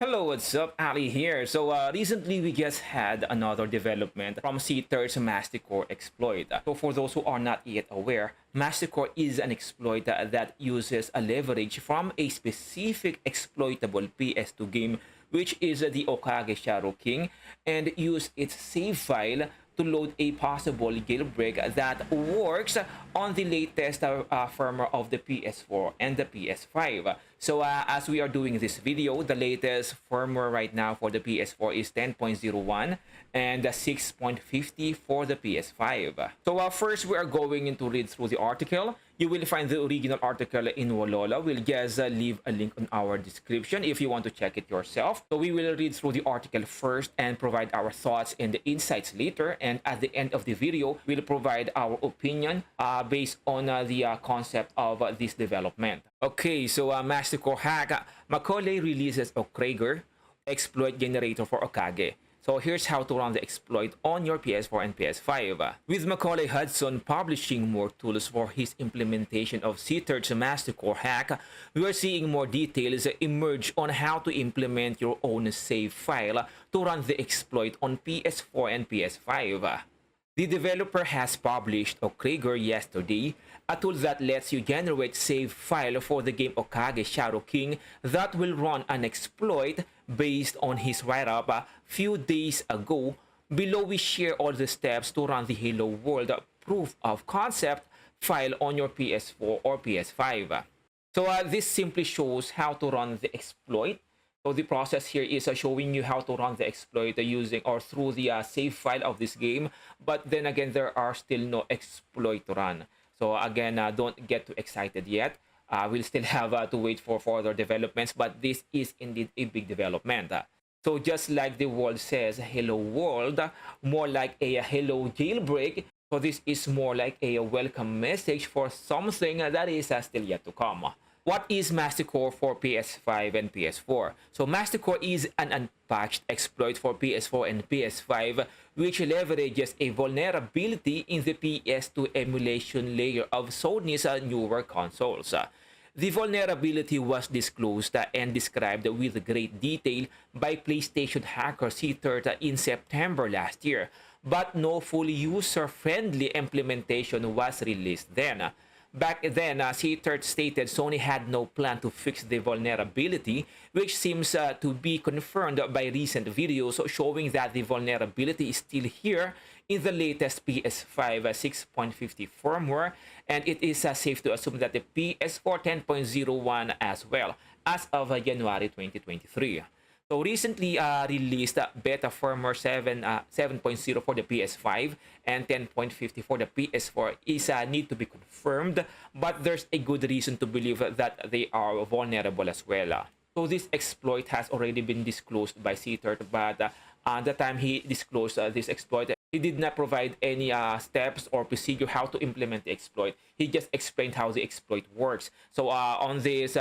Hello, what's up? Ali here. Recently we just had another development from Cter's mast1c0re exploit. So for those who are not yet aware, mast1c0re is an exploit that uses a leverage from a specific exploitable PS2 game, which is the Okage Shadow King, and use its save file to load a possible jailbreak that works on the latest firmware of the PS4 and the PS5. As we are doing this video, the latest firmware right now for the PS4 is 10.01 and 6.50 for the PS5. First, we are going to read through the article. You will find the original article in Wolola. We'll just leave a link on our description if you want to check it yourself. So we will read through the article first and provide our thoughts and the insights later. And at the end of the video, we'll provide our opinion based on the concept of this development. Okay, so mast1c0re hack. Macaulay releases Okage exploit generator for Okage. So here's how to run the exploit on your PS4 and PS5. With Macaulay Hudson publishing more tools for his implementation of Cter's mast1c0re hack, we are seeing more details emerge on how to implement your own save file to run the exploit on PS4 and PS5. The developer has published Okage yesterday, a tool that lets you generate save file for the game Okage Shadow King that will run an exploit based on his write-up a few days ago. Below we share all the steps to run the Hello World proof of concept file on your PS4 or PS5. This simply shows how to run the exploit. So the process here is showing you how to run the exploit using or through the save file of this game. But then again, there are still no exploit to run. So again, don't get too excited yet. We'll still have to wait for further developments, but this is indeed a big development. So just like the world says, hello world, more like a hello jailbreak. So this is more like a welcome message for something that is still yet to come. What is mast1c0re for PS5 and PS4? So mast1c0re is an unpatched exploit for PS4 and PS5 which leverages a vulnerability in the PS2 emulation layer of Sony's newer consoles. The vulnerability was disclosed and described with great detail by PlayStation hacker Cter in September last year, but no fully user-friendly implementation was released then. Back then, Cter stated Sony had no plan to fix the vulnerability, which seems to be confirmed by recent videos showing that the vulnerability is still here in the latest PS5 6.50 firmware, and it is safe to assume that the PS4 10.01 as well, as of January 2023. So recently released beta firmware 7.0 for the PS5 and 10.50 for the PS4 is need to be confirmed, but there's a good reason to believe that they are vulnerable as well. So this exploit has already been disclosed by Cter, but at the time he disclosed this exploit, he did not provide any steps or procedure how to implement the exploit. He just explained how the exploit works. So on this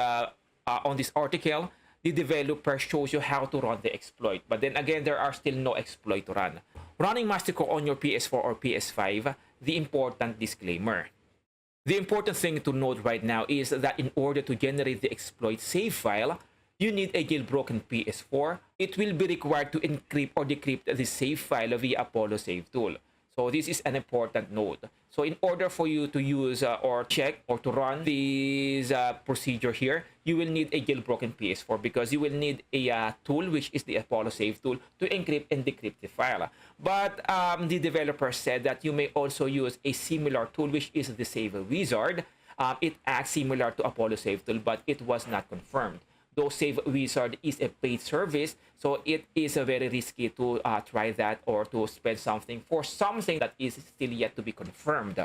article, the developer shows you how to run the exploit, but then again, there are still no exploit to run. Running mast1c0re on your PS4 or PS5, the important disclaimer. The important thing to note right now is that in order to generate the exploit save file, you need a jailbroken PS4. It will be required to encrypt or decrypt the save file via Apollo Save tool. So this is an important note. So in order for you to use or check or to run this procedure here, you will need a jailbroken PS4 because you will need a tool, which is the Apollo Save tool, to encrypt and decrypt the file. But the developer said that you may also use a similar tool, which is the Save Wizard. It acts similar to Apollo Save tool, but it was not confirmed. Though Save Wizard is a paid service, so it is very risky to try that or to spend something for something that is still yet to be confirmed.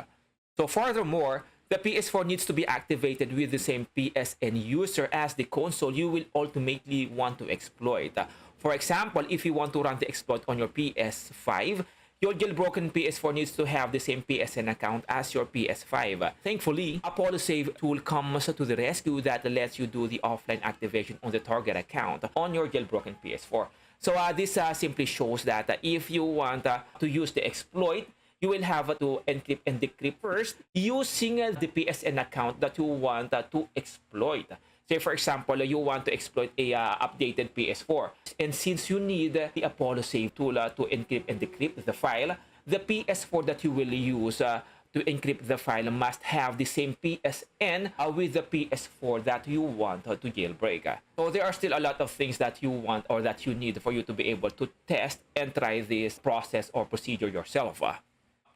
So furthermore, the PS4 needs to be activated with the same PSN user as the console you will ultimately want to exploit. For example, if you want to run the exploit on your PS5, your jailbroken PS4 needs to have the same PSN account as your PS5. Thankfully, Apollo Save tool comes to the rescue that lets you do the offline activation on the target account on your jailbroken PS4. So this simply shows that if you want to use the exploit, you will have to encrypt and decrypt first using the PSN account that you want to exploit. Say for example, you want to exploit a updated PS4, and since you need the Apollo save tool to encrypt and decrypt the file, the PS4 that you will use to encrypt the file must have the same PSN with the PS4 that you want to jailbreak. So there are still a lot of things that you want or that you need for you to be able to test and try this process or procedure yourself.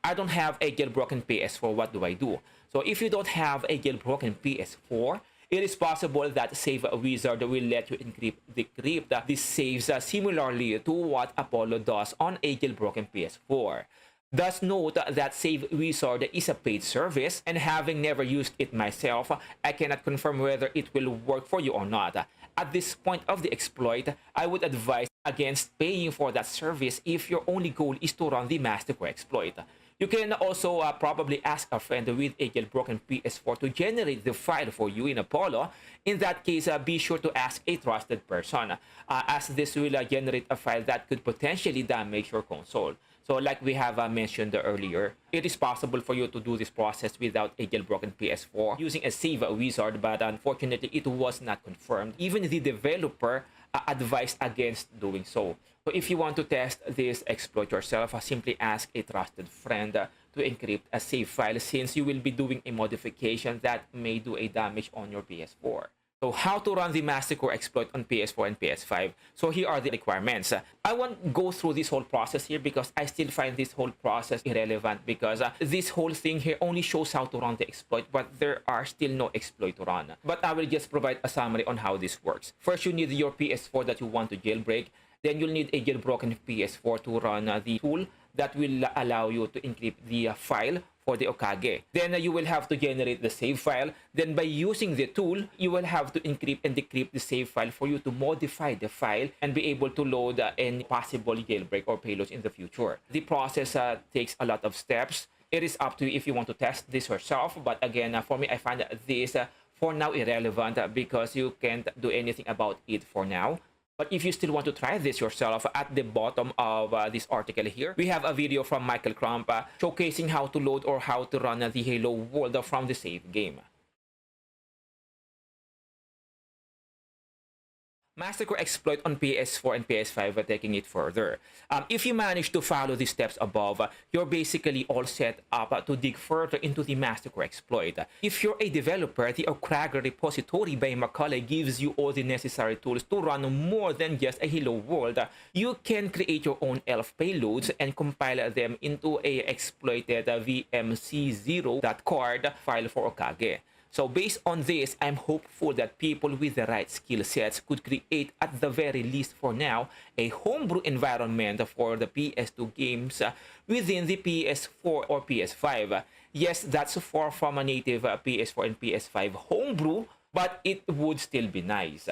I don't have a jailbroken PS4, what do I do? So if you don't have a jailbroken PS4, it is possible that Save Wizard will let you encrypt, decrypt these saves similarly to what Apollo does on a jailbroken PS4. Thus note that Save Wizard is a paid service, and having never used it myself, I cannot confirm whether it will work for you or not. At this point of the exploit, I would advise against paying for that service if your only goal is to run the mast1c0re exploit. You can also probably ask a friend with a jailbroken PS4 to generate the file for you in Apollo. In that case, be sure to ask a trusted person, as this will generate a file that could potentially damage your console. So like we have mentioned earlier, it is possible for you to do this process without a jailbroken PS4 using a Save Wizard, but unfortunately it was not confirmed. Even the developer advised against doing so. So if you want to test this exploit yourself, simply ask a trusted friend to encrypt a save file, since you will be doing a modification that may do a damage on your PS4. So how to run the mast1c0re exploit on PS4 and PS5. So here are the requirements. I won't go through this whole process here because I still find this whole process irrelevant, because this whole thing here only shows how to run the exploit, but there are still no exploit to run. But I will just provide a summary on how this works. First, you need your PS4 that you want to jailbreak. Then you'll need a jailbroken PS4 to run the tool that will allow you to encrypt the file for the Okage. Then you will have to generate the save file. Then by using the tool, you will have to encrypt and decrypt the save file for you to modify the file and be able to load any possible jailbreak or payloads in the future. The process takes a lot of steps. It is up to you if you want to test this yourself. But again, for me, I find this for now irrelevant because you can't do anything about it for now. But if you still want to try this yourself, at the bottom of this article here, we have a video from Michael Crump showcasing how to load or how to run the Halo world from the save game. mast1c0re exploit on PS4 and PS5, taking it further. If you manage to follow the steps above, you're basically all set up to dig further into the mast1c0re exploit. If you're a developer, the Okage repository by Macaulay gives you all the necessary tools to run more than just a Halo world. You can create your own elf payloads and compile them into a exploited vmc0.card file for Okage. So based on this, I'm hopeful that people with the right skill sets could create, at the very least for now, a homebrew environment for the PS2 games within the PS4 or PS5. Yes, that's far from a native PS4 and PS5 homebrew, but it would still be nice.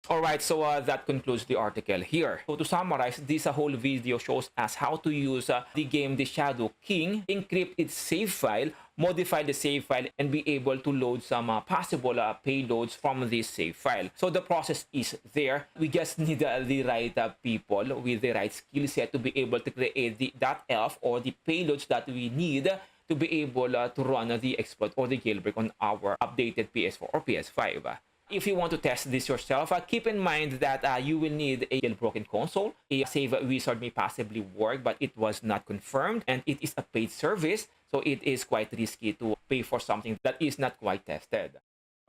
Alright, so that concludes the article here. So to summarize, this whole video shows us how to use the game The Shadow King, encrypt its save file, modify the save file, and be able to load some possible payloads from this save file. So the process is there. We just need the right people with the right skill set to be able to create that elf or the payloads that we need to be able to run the exploit or the jailbreak on our updated PS4 or PS5. If you want to test this yourself, keep in mind that you will need a jailbroken console. A Save Wizard may possibly work, but it was not confirmed, and it is a paid service, so it is quite risky to pay for something that is not quite tested.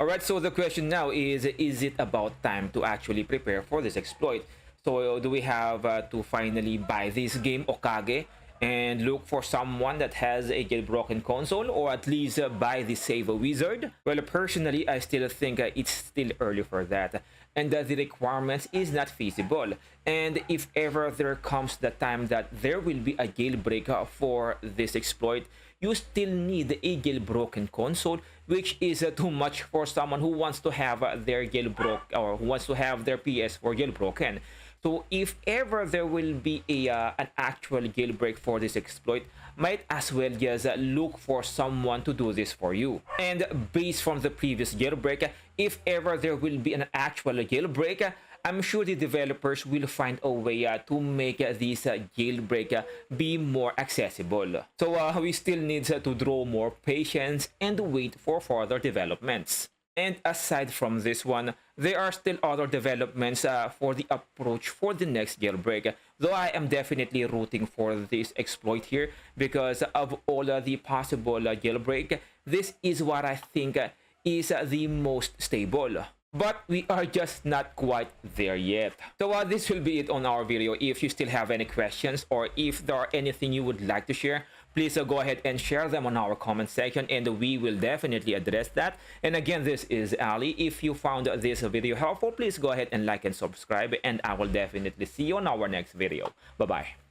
Alright, so the question now is it about time to actually prepare for this exploit? So do we have to finally buy this game, Okage, and look for someone that has a jailbroken console, or at least buy the Save Wizard? Well, personally, I still think it's still early for that, and the requirements is not feasible. And if ever there comes the time that there will be a jailbreak for this exploit, you still need a jailbroken console, which is too much for someone who wants to have their jailbroken, or who wants to have their PS4 jailbroken. So if ever there will be an actual jailbreak for this exploit, might as well just look for someone to do this for you. And based from the previous jailbreak, if ever there will be an actual jailbreak, I'm sure the developers will find a way to make this jailbreak be more accessible. So we still need to draw more patience and wait for further developments. And aside from this one, there are still other developments for the approach for the next jailbreak. Though I am definitely rooting for this exploit here because of all the possible jailbreak, this is what I think is the most stable. But we are just not quite there yet. So this will be it on our video. If you still have any questions or if there are anything you would like to share, please go ahead and share them on our comment section and we will definitely address that. And again, this is Ali. If you found this video helpful, please go ahead and like and subscribe, and I will definitely see you on our next video. Bye-bye.